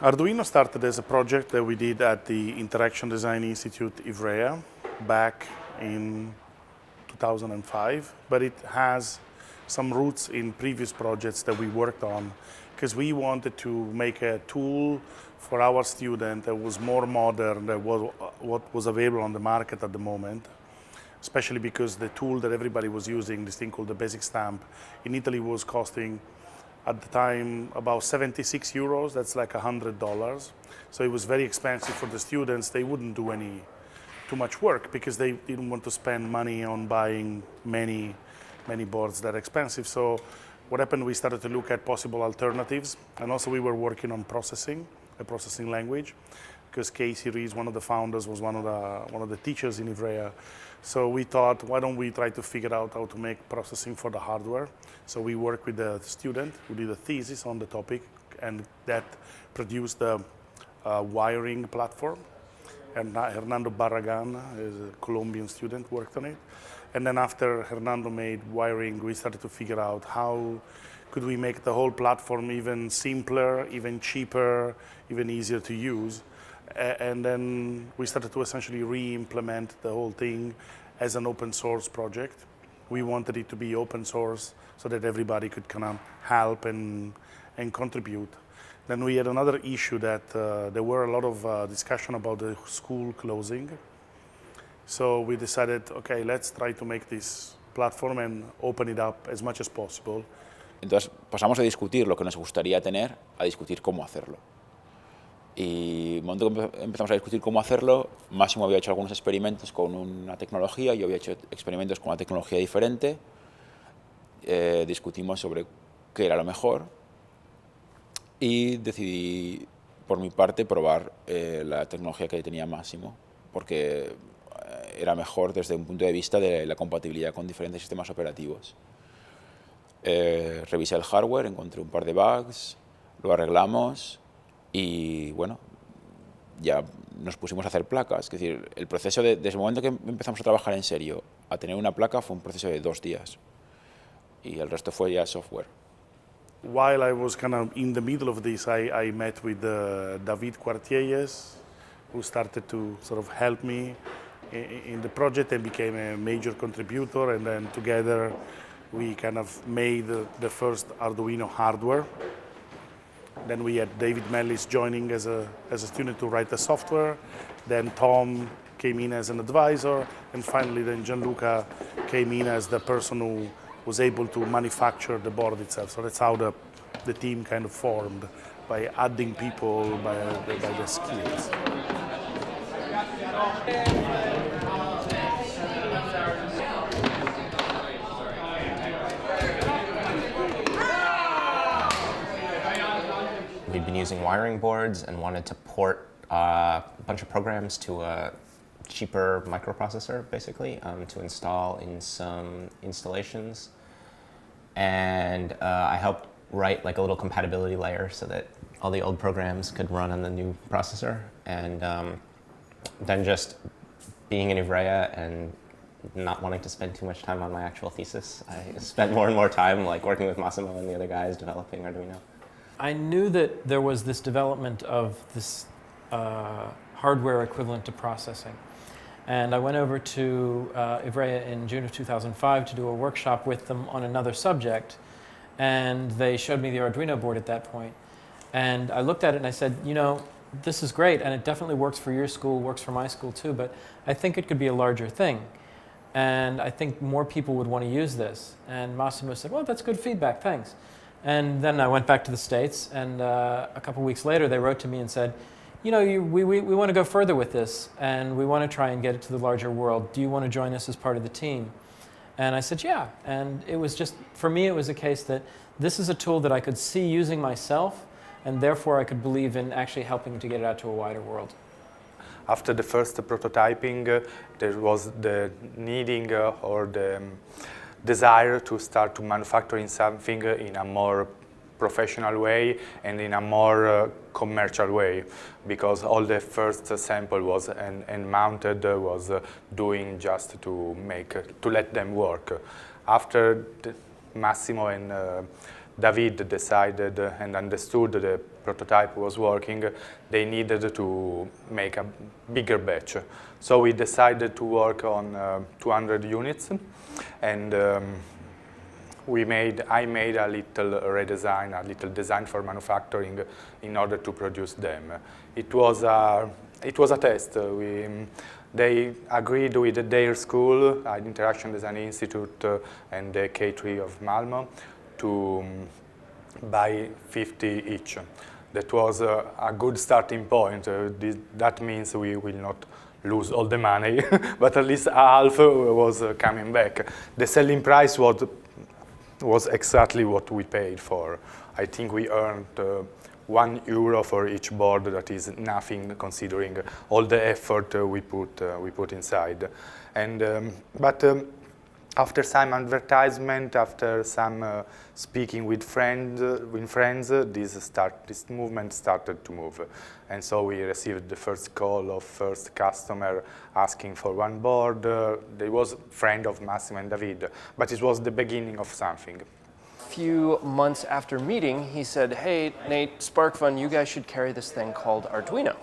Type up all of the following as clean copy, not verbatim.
Arduino started as a project that we did at the Interaction Design Institute Ivrea back in 2005, but it has some roots in previous projects that we worked on because we wanted to make a tool for our student that was more modern than what was available on the market at the moment, especially because the tool that everybody was using, this thing called the Basic Stamp, in Italy was costing at the time about 76 euros, that's like $100. So it was very expensive for the students. They wouldn't do too much work because they didn't want to spend money on buying many boards that are expensive. So what happened, we started to look at possible alternatives, and also we were working on a processing language, because Casey Rees, one of the founders, was one of the teachers in Ivrea. So we thought, why don't we try to figure out how to make processing for the hardware? So we worked with the student who did a thesis on the topic, and that produced the wiring platform. And Hernando Barragan, is a Colombian student, worked on it. And then after Hernando made wiring, we started to figure out how could we make the whole platform even simpler, even cheaper, even easier to use. And then we started to essentially re-implement the whole thing as an open source project. We wanted it to be open source so that everybody could kind of help and contribute. Then we had another issue that there were a lot of discussion about the school closing. So we decided, okay, let's try to make this platform and open it up as much as possible. Entonces pasamos de discutir lo que nos gustaría tener a discutir cómo hacerlo. Y el momento que empezamos a discutir cómo hacerlo, Máximo había hecho algunos experimentos con una tecnología, yo había hecho experimentos con una tecnología diferente, discutimos sobre qué era lo mejor y decidí, por mi parte, probar la tecnología que tenía Máximo, porque era mejor desde un punto de vista de la compatibilidad con diferentes sistemas operativos. Revisé el hardware, encontré un par de bugs, lo arreglamos y bueno, ya nos pusimos a hacer placas. Es decir, el proceso desde el momento que empezamos a trabajar en serio a tener una placa fue un proceso de 2 días y el resto fue ya software. While I was kind of in the middle of this, I met with David Quartielles, who started to sort of help me in the project and became a major contributor, and then together we kind of made the first Arduino hardware. Then we had David Mellis joining as a student to write the software. Then Tom came in as an advisor, and finally then Gianluca came in as the person who was able to manufacture the board itself. So that's how the team kind of formed, by adding people by the skills. We'd been using wiring boards and wanted to port a bunch of programs to a cheaper microprocessor, basically, to install in some installations. And I helped write like a little compatibility layer so that all the old programs could run on the new processor. And then just being in Ivrea and not wanting to spend too much time on my actual thesis, I spent more and more time like working with Massimo and the other guys developing Arduino. I knew that there was this development of this hardware equivalent to processing. And I went over to Ivrea in June of 2005 to do a workshop with them on another subject. And they showed me the Arduino board at that point. And I looked at it and I said, you know, this is great, and it definitely works for your school, works for my school too, but I think it could be a larger thing. And I think more people would want to use this. And Massimo said, well, that's good feedback, thanks. And then I went back to the States, and a couple weeks later they wrote to me and said, you know, we want to go further with this, and we want to try and get it to the larger world. Do you want to join us as part of the team? And I said, yeah. And it was just, for me, it was a case that this is a tool that I could see using myself, and therefore I could believe in actually helping to get it out to a wider world. After the first prototyping, there was the needing or the desire to start to manufacturing something in a more professional way and in a more commercial way, because all the first sample was and mounted was doing just to let them work. After Massimo and David decided and understood the prototype was working, they needed to make a bigger batch. So we decided to work on 200 units, and I made a little redesign, a little design for manufacturing in order to produce them. It was a test. They agreed with their school, the Interaction Design Institute and the K3 of Malmo, to buy 50 each. That was a good starting point. That means we will not lose all the money, but at least half was coming back. The selling price was exactly what we paid for. I think we earned €1 for each board. That is nothing considering all the effort we put inside. And after some advertisement, after some speaking with friends, this movement started to move. And so we received the first call of first customer asking for one board. They was a friend of Massimo and David, but it was the beginning of something. Few months after meeting, he said, "Hey, Nate, SparkFun, you guys should carry this thing called Arduino."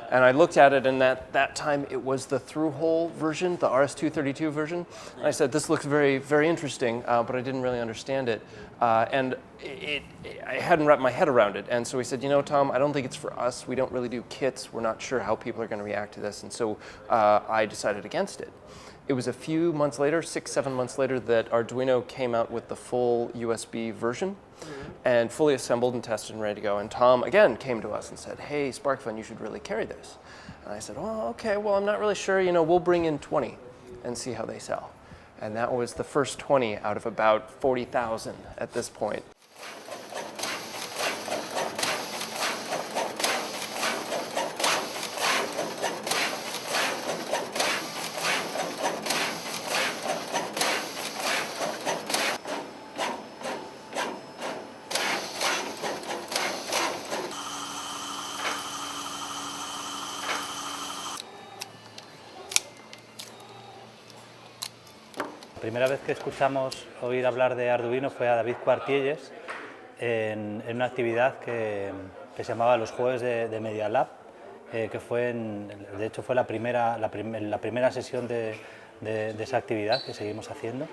And I looked at it, and at that time it was the through-hole version, the RS-232 version. And I said, "This looks very, very interesting," but I didn't really understand it. And I hadn't wrapped my head around it. And so he said, "You know, Tom, I don't think it's for us. We don't really do kits. We're not sure how people are going to react to this." And so I decided against it. It was a few months later, 6-7 months later, that Arduino came out with the full USB version and fully assembled and tested and ready to go. And Tom, again, came to us and said, "Hey, SparkFun, you should really carry this." And I said, "Oh, okay, well, I'm not really sure. You know, we'll bring in 20 and see how they sell." And that was the first 20 out of about 40,000 at this point. La primera vez que escuchamos oír hablar de Arduino fue a David Cuartielles en una actividad que se llamaba los Jueves de Media Lab, que fue de hecho fue la primera sesión de esa actividad que seguimos haciendo.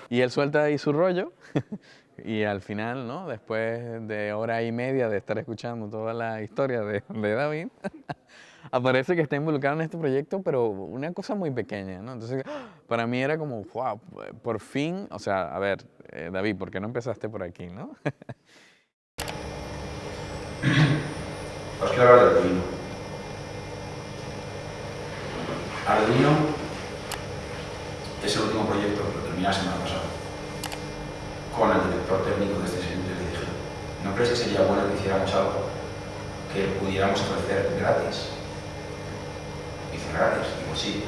Y él suelta ahí su rollo y al final, ¿no? Después de hora y media de estar escuchando toda la historia de David, aparece que está involucrado en este proyecto, pero una cosa muy pequeña, ¿no? Entonces, para mí era como, wow, por fin, o sea, a ver, David, ¿por qué no empezaste por aquí, no? Os quiero hablar de Arduino. Arduino es el último proyecto que lo terminé la semana pasada con el director técnico de este siguiente. Le dije, ¿no crees que sería bueno que hiciéramos algo que pudiéramos ofrecer gratis? Dice, gratis, digo, sí.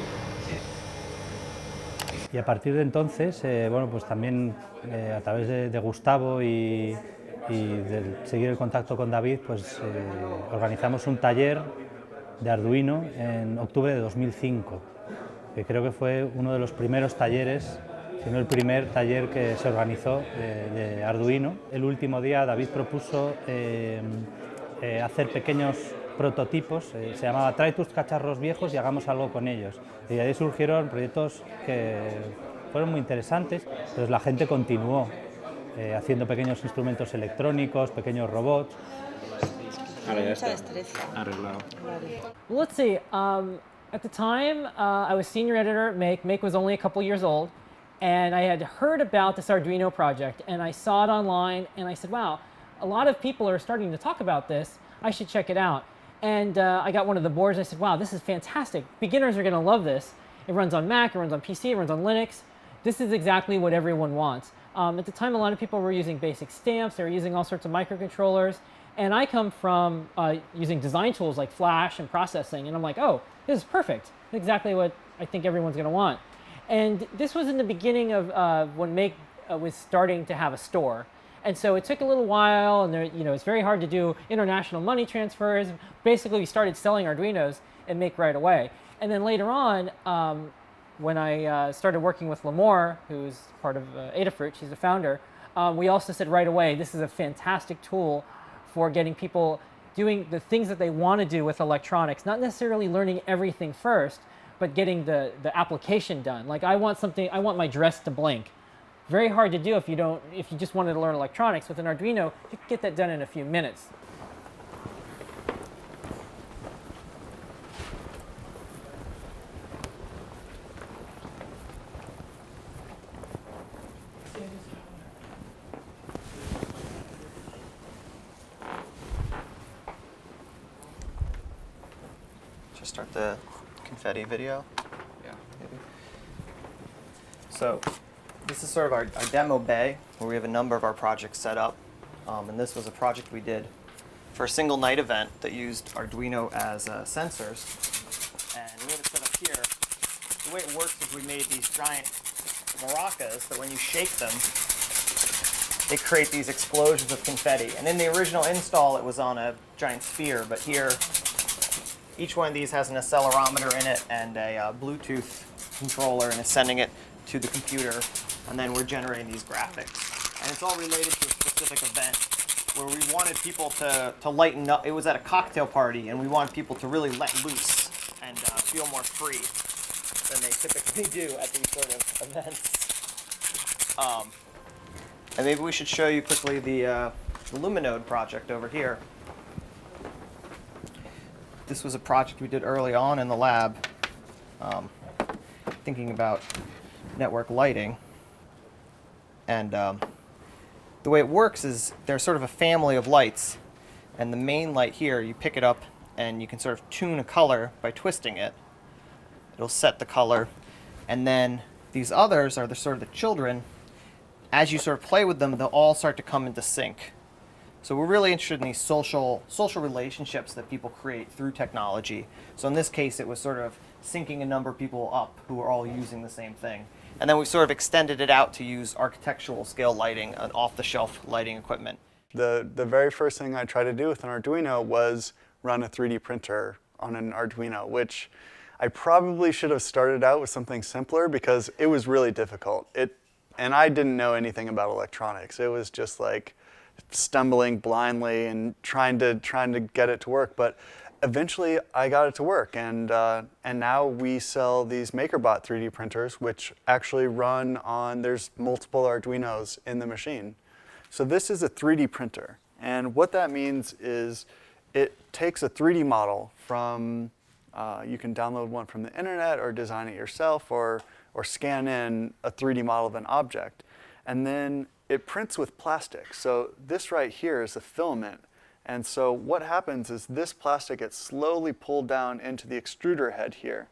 Y a partir de entonces, bueno, pues también a través de Gustavo y de seguir el contacto con David, pues organizamos un taller de Arduino en octubre de 2005, que creo que fue uno de los primeros talleres, si no el primer taller que se organizó de Arduino. El último día David propuso hacer pequeños prototipos, se llamaba "Trae tus cacharros viejos y hagamos algo con ellos". Y de ahí surgieron proyectos que fueron muy interesantes, entonces la gente continuó haciendo pequeños instrumentos electrónicos, pequeños robots. Ahora ya está arreglado. Well, let's see. At the time, I was senior editor at Make. Make was only a couple years old, and I had heard about this Arduino project, and I saw it online, and I said, wow, a lot of people are starting to talk about this. I should check it out. And I got one of the boards, and I said, wow, this is fantastic. Beginners are going to love this. It runs on Mac, it runs on PC, it runs on Linux. This is exactly what everyone wants. At the time, a lot of people were using basic stamps, they were using all sorts of microcontrollers, and I come from using design tools like Flash and processing, and I'm like, oh, this is perfect. Exactly what I think everyone's going to want. And this was in the beginning of when Make was starting to have a store. And so it took a little while, and it's very hard to do international money transfers. Basically, we started selling Arduinos and Make right away. And then later on, when I started working with Lamore, who's part of Adafruit, she's the founder, we also said right away, this is a fantastic tool for getting people doing the things that they want to do with electronics, not necessarily learning everything first, but getting the application done. Like I want my dress to blink. Very hard to do if you just wanted to learn electronics. With an Arduino, you can get that done in a few minutes. Just start the confetti video. Yeah. Maybe. So this is sort of our demo bay where we have a number of our projects set up. And this was a project we did for a single night event that used Arduino as sensors. And we have it set up here. The way it works is we made these giant maracas that when you shake them, they create these explosions of confetti. And in the original install, it was on a giant sphere, but here, each one of these has an accelerometer in it and a Bluetooth controller, and it's sending it to the computer, and then we're generating these graphics. And it's all related to a specific event where we wanted people to lighten up. It was at a cocktail party, and we wanted people to really let loose and feel more free than they typically do at these sort of events. And maybe we should show you quickly the Luminode project over here. This was a project we did early on in the lab, thinking about network lighting. And the way it works is there's sort of a family of lights, and the main light here, you pick it up and you can sort of tune a color by twisting it. It'll set the color, and then these others are the sort of the children. As you sort of play with them, they'll all start to come into sync. So we're really interested in these social relationships that people create through technology. So in this case, it was sort of syncing a number of people up who are all using the same thing. And then we sort of extended it out to use architectural scale lighting and off-the-shelf lighting equipment. The very first thing I tried to do with an Arduino was run a 3D printer on an Arduino, which I probably should have started out with something simpler because it was really difficult. And I didn't know anything about electronics. It was just like stumbling blindly and trying to get it to work. But eventually I got it to work, and now we sell these MakerBot 3D printers, which actually run on, there's multiple Arduinos in the machine. So this is a 3D printer, and what that means is it takes a 3D model from, you can download one from the internet or design it yourself, or scan in a 3D model of an object, and then it prints with plastic. So this right here is a filament. And so what happens is this plastic gets slowly pulled down into the extruder head here.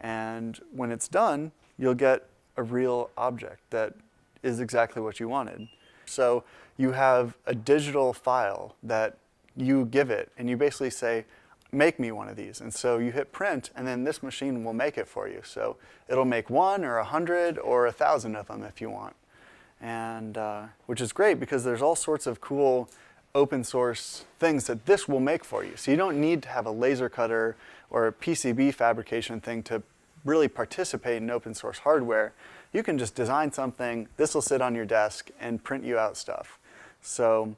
And when it's done, you'll get a real object that is exactly what you wanted. So you have a digital file that you give it, and you basically say, make me one of these. And so you hit print, and then this machine will make it for you. So it'll make 1 or 100 or 1,000 of them if you want. And which is great because there's all sorts of cool open source things that this will make for you. So you don't need to have a laser cutter or a PCB fabrication thing to really participate in open source hardware. You can just design something, this will sit on your desk and print you out stuff. So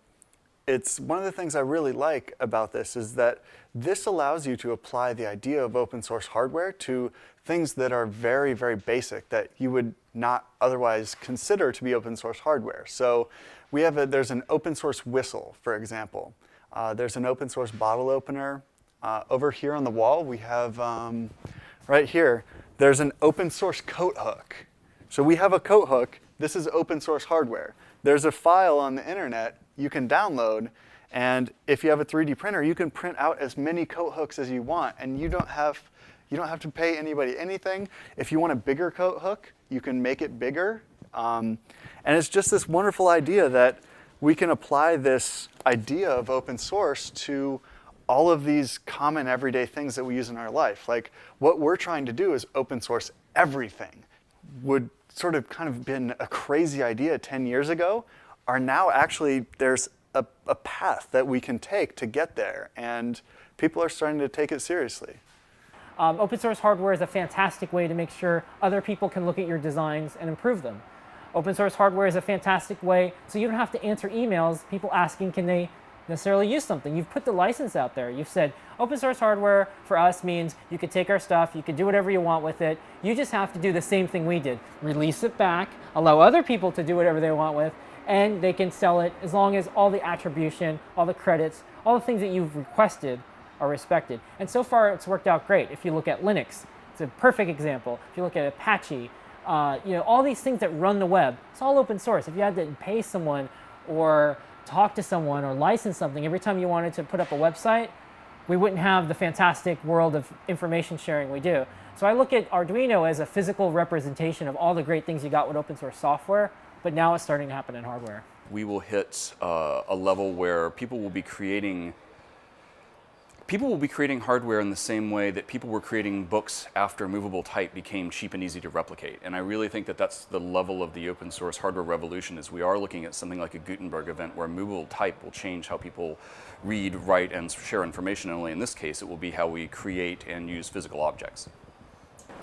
it's one of the things I really like about this is that this allows you to apply the idea of open source hardware to things that are very, very basic that you would not otherwise consider to be open source hardware. So we have there's an open source whistle, for example. There's an open source bottle opener. Over here on the wall, we have, right here, there's an open source coat hook. So we have a coat hook. This is open source hardware. There's a file on the internet you can download, and if you have a 3D printer, you can print out as many coat hooks as you want, and you don't have to pay anybody anything. If you want a bigger coat hook, you can make it bigger. And it's just this wonderful idea that we can apply this idea of open source to all of these common everyday things that we use in our life. Like what we're trying to do is open source everything. Would sort of kind of been a crazy idea 10 years ago, are now actually, there's a path that we can take to get there. And people are starting to take it seriously. Open source hardware is a fantastic way to make sure other people can look at your designs and improve them. Open source hardware is a fantastic way, so you don't have to answer emails, people asking can they necessarily use something. You've put the license out there. You've said open source hardware for us means you could take our stuff, you could do whatever you want with it. You just have to do the same thing we did. Release it back, allow other people to do whatever they want with, and they can sell it as long as all the attribution, all the credits, all the things that you've requested are respected. And so far it's worked out great. If you look at Linux, it's a perfect example. If you look at Apache, all these things that run the web, it's all open source. If you had to pay someone or talk to someone or license something every time you wanted to put up a website, we wouldn't have the fantastic world of information sharing we do. So I look at Arduino as a physical representation of all the great things you got with open source software, but now it's starting to happen in hardware. We will hit a level where people will be creating hardware in the same way that people were creating books after movable type became cheap and easy to replicate. And I really think that that's the level of the open source hardware revolution, is we are looking at something like a Gutenberg event where movable type will change how people read, write, and share information. And only in this case, it will be how we create and use physical objects.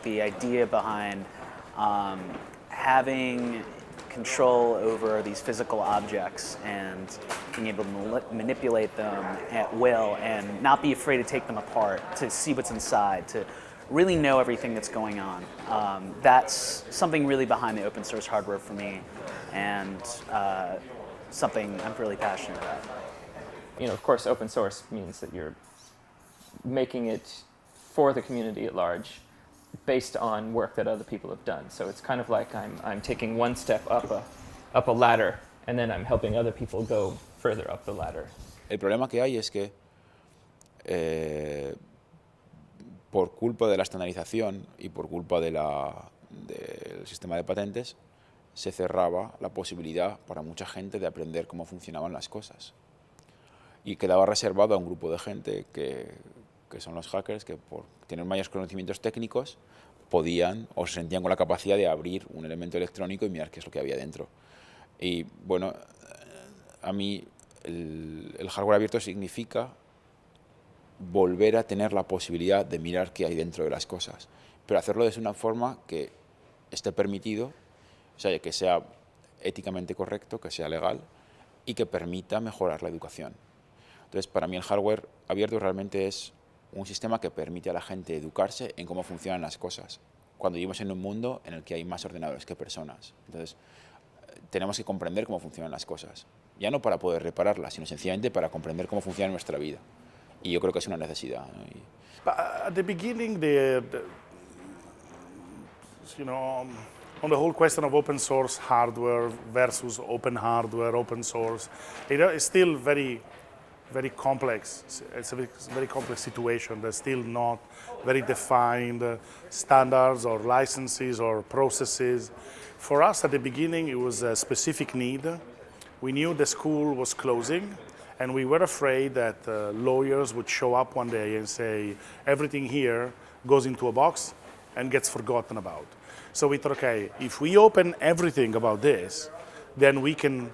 The idea behind having control over these physical objects and being able to manipulate them at will and not be afraid to take them apart, to see what's inside, to really know everything that's going on. That's something really behind the open source hardware for me, and something I'm really passionate about. Of course, open source means that you're making it for the community at large, based on work that other people have done. So it's kind of like I'm taking one step up a ladder, and then I'm helping other people go further up the ladder. El problema que hay es que por culpa de la estandarización y por culpa del sistema de patentes se cerraba la posibilidad para mucha gente de aprender cómo funcionaban las cosas. Y quedaba reservado a un grupo de gente que son los hackers, que por tener mayores conocimientos técnicos podían o se sentían con la capacidad de abrir un elemento electrónico y mirar qué es lo que había dentro. Y bueno, a mí el hardware abierto significa volver a tener la posibilidad de mirar qué hay dentro de las cosas, pero hacerlo de una forma que esté permitido, o sea, que sea éticamente correcto, que sea legal y que permita mejorar la educación. Entonces, para mí el hardware abierto realmente es un sistema que permite a la gente educarse en cómo funcionan las cosas, cuando vivimos en un mundo en el que hay más ordenadores que personas. Entonces, tenemos que comprender cómo funcionan las cosas, ya no para poder repararlas, sino sencillamente para comprender cómo funciona nuestra vida. Y yo creo que es una necesidad, ¿no? At the beginning, on the whole question of open source hardware versus open hardware, open source, it's still very complex. It's a very complex situation. There's still not very defined standards or licenses or processes. For us at the beginning, it was a specific need. We knew the school was closing, and we were afraid that lawyers would show up one day and say, everything here goes into a box and gets forgotten about. So we thought, okay, if we open everything about this, then we can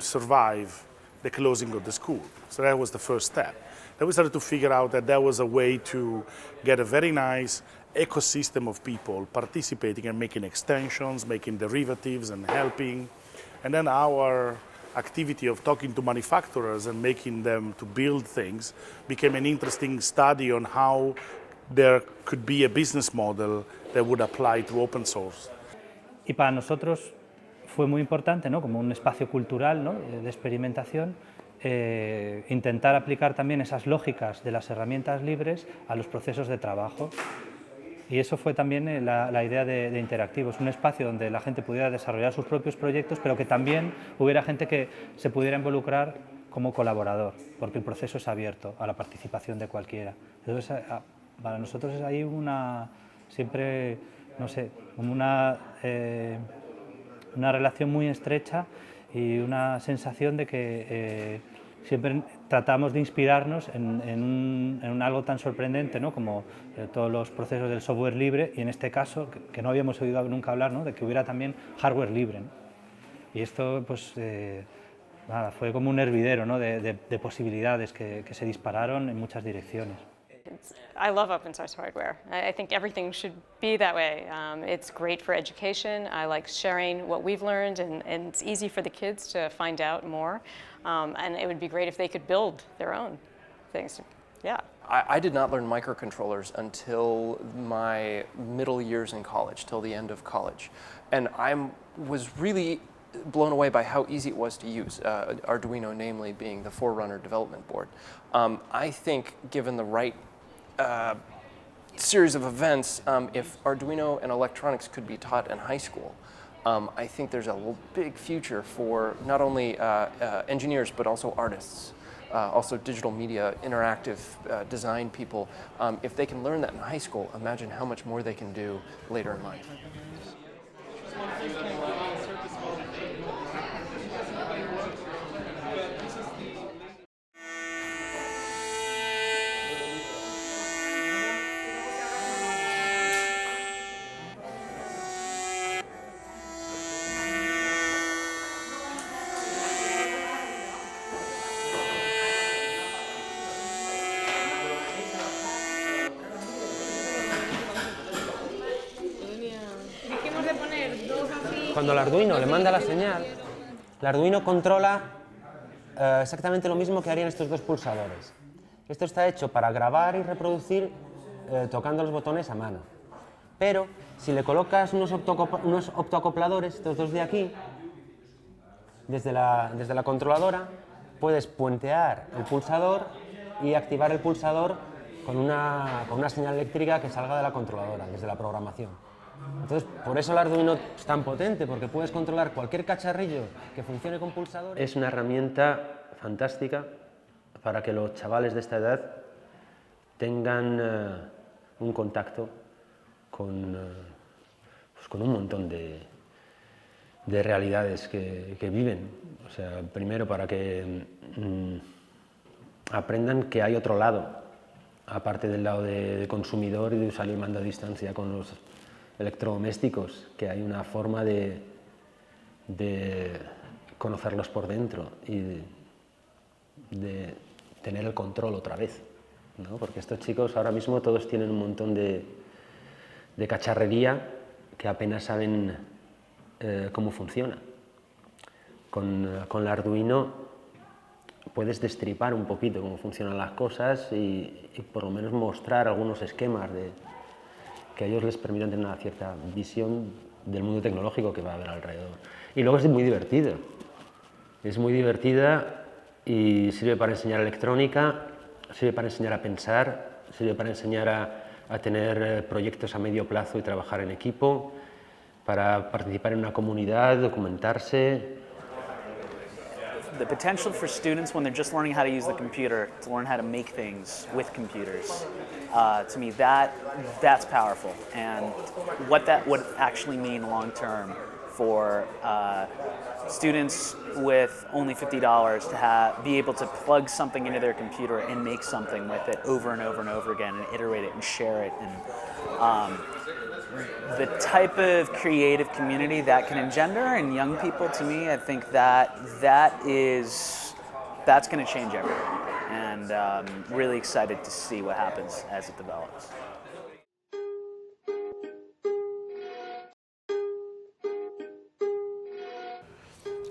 survive the closing of the school. So that was the first step. Then we started to figure out that there was a way to get a very nice ecosystem of people participating and making extensions, making derivatives and helping. And then our activity of talking to manufacturers and making them to build things became an interesting study on how there could be a business model that would apply to open source. Y para nosotros fue muy importante, ¿no? Como un espacio cultural, ¿no? De experimentación, intentar aplicar también esas lógicas de las herramientas libres a los procesos de trabajo. Y eso fue también la idea de Interactivo. Es un espacio donde la gente pudiera desarrollar sus propios proyectos, pero que también hubiera gente que se pudiera involucrar como colaborador, porque el proceso es abierto a la participación de cualquiera. Entonces, para nosotros es ahí siempre, no sé, como una relación muy estrecha y una sensación de que siempre tratamos de inspirarnos en algo tan sorprendente, ¿no? Como todos los procesos del software libre, y en este caso, que no habíamos oído nunca hablar, ¿no? De que hubiera también hardware libre, ¿no? Y esto pues, fue como un hervidero, ¿no? de posibilidades que se dispararon en muchas direcciones. I love open source hardware. I think everything should be that way. It's great for education. I like sharing what we've learned, and it's easy for the kids to find out more. And it would be great if they could build their own things. Yeah. I did not learn microcontrollers until my middle years in college, till the end of college. And I was really blown away by how easy it was to use, Arduino namely being the forerunner development board. I think given the right series of events, if Arduino and electronics could be taught in high school, I think there's a big future for not only engineers but also artists, also digital media, interactive design people. If they can learn that in high school, imagine how much more they can do later in life. Cuando el Arduino le manda la señal, el Arduino controla exactamente lo mismo que harían estos dos pulsadores. Esto está hecho para grabar y reproducir tocando los botones a mano. Pero si le colocas unos optoacopladores, estos dos de aquí, desde la controladora, puedes puentear el pulsador y activar el pulsador con una señal eléctrica que salga de la controladora, desde la programación. Entonces, por eso el Arduino es tan potente, porque puedes controlar cualquier cacharrillo que funcione con pulsadores. Es una herramienta fantástica para que los chavales de esta edad tengan un contacto con un montón de realidades que viven. O sea, primero para que aprendan que hay otro lado, aparte del lado de consumidor y de usar el mando a distancia con los electrodomésticos, que hay una forma de conocerlos por dentro y de tener el control otra vez, ¿no? Porque estos chicos ahora mismo todos tienen un montón de cacharrería que apenas saben cómo funciona. Con el Arduino puedes destripar un poquito cómo funcionan las cosas y por lo menos mostrar algunos esquemas que a ellos les permitan tener una cierta visión del mundo tecnológico que va a haber alrededor. Y luego es muy divertido. Es muy divertida y sirve para enseñar electrónica, sirve para enseñar a pensar, sirve para enseñar a tener proyectos a medio plazo y trabajar en equipo, para participar en una comunidad, documentarse. The potential for students when they're just learning how to use the computer to learn how to make things with computers, to me that's powerful, and what that would actually mean long term for students with only $50 to be able to plug something into their computer and make something with it over and over and over again and iterate it and share it, and the type of creative community that can engender in young people, to me, I think that's going to change everything, and really excited to see what happens as it develops.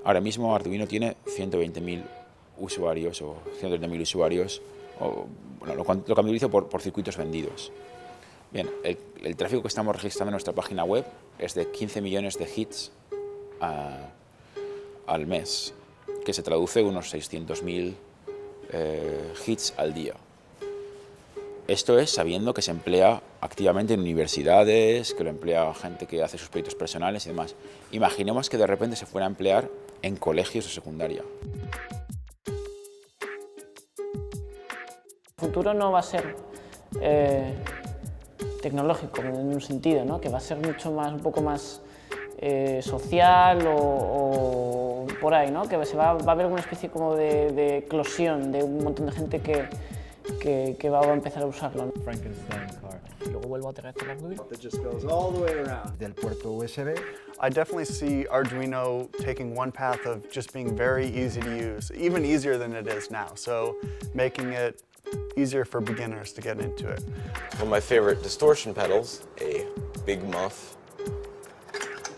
Ahora mismo Arduino tiene 120.000 usuarios o 130.000 usuarios, o, bueno, lo contabilizo por circuitos vendidos. Bien, el tráfico que estamos registrando en nuestra página web es de 15 millones de hits al mes, que se traduce en unos 600.000 hits al día. Esto es sabiendo que se emplea activamente en universidades, que lo emplea gente que hace sus proyectos personales y demás. Imaginemos que de repente se fuera a emplear en colegios de secundaria. El futuro no va a ser tecnológico en un sentido, ¿no? Que va a ser mucho más, un poco más social o por ahí, ¿no? Que va a haber una especie como de eclosión de un montón de gente que va a empezar a usarlo, ¿no? Y luego vuelvo a aterrizar el Arduino. That just goes all the way around. Del puerto USB. I definitely see Arduino taking one path of just being very easy to use, even easier than it is now. So making it easier for beginners to get into it. One of my favorite distortion pedals, a big muff,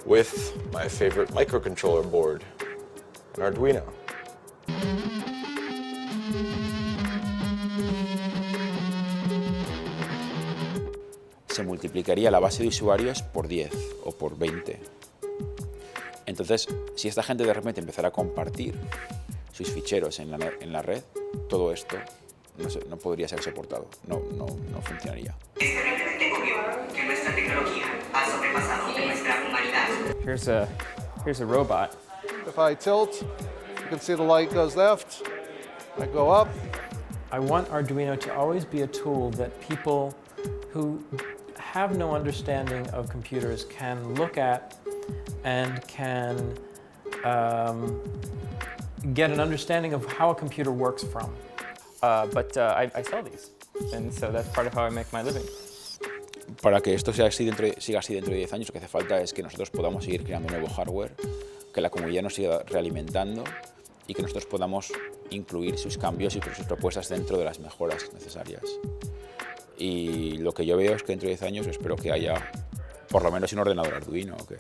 with my favorite microcontroller board, an Arduino. Se multiplicaría la base de usuarios por 10 o por 20. Entonces, si esta gente de repente empezara a compartir sus ficheros en la red, todo esto no podría ser soportado, no funcionaría. Here's a robot. If I tilt, you can see the light goes left, I go up. I want Arduino to always be a tool that people who have no understanding of computers can look at and can get an understanding of how a computer works from. But I sell these, and so that's part of how I make my living. Para que esto siga así dentro de 10 años, lo que hace falta es que nosotros podamos seguir creando nuevo hardware, que la comunidad nos siga realimentando y que nosotros podamos incluir sus cambios y sus propuestas dentro de las mejoras necesarias. Y lo que yo veo es que dentro de 10 años espero que haya por lo menos un ordenador Arduino. ¿O qué?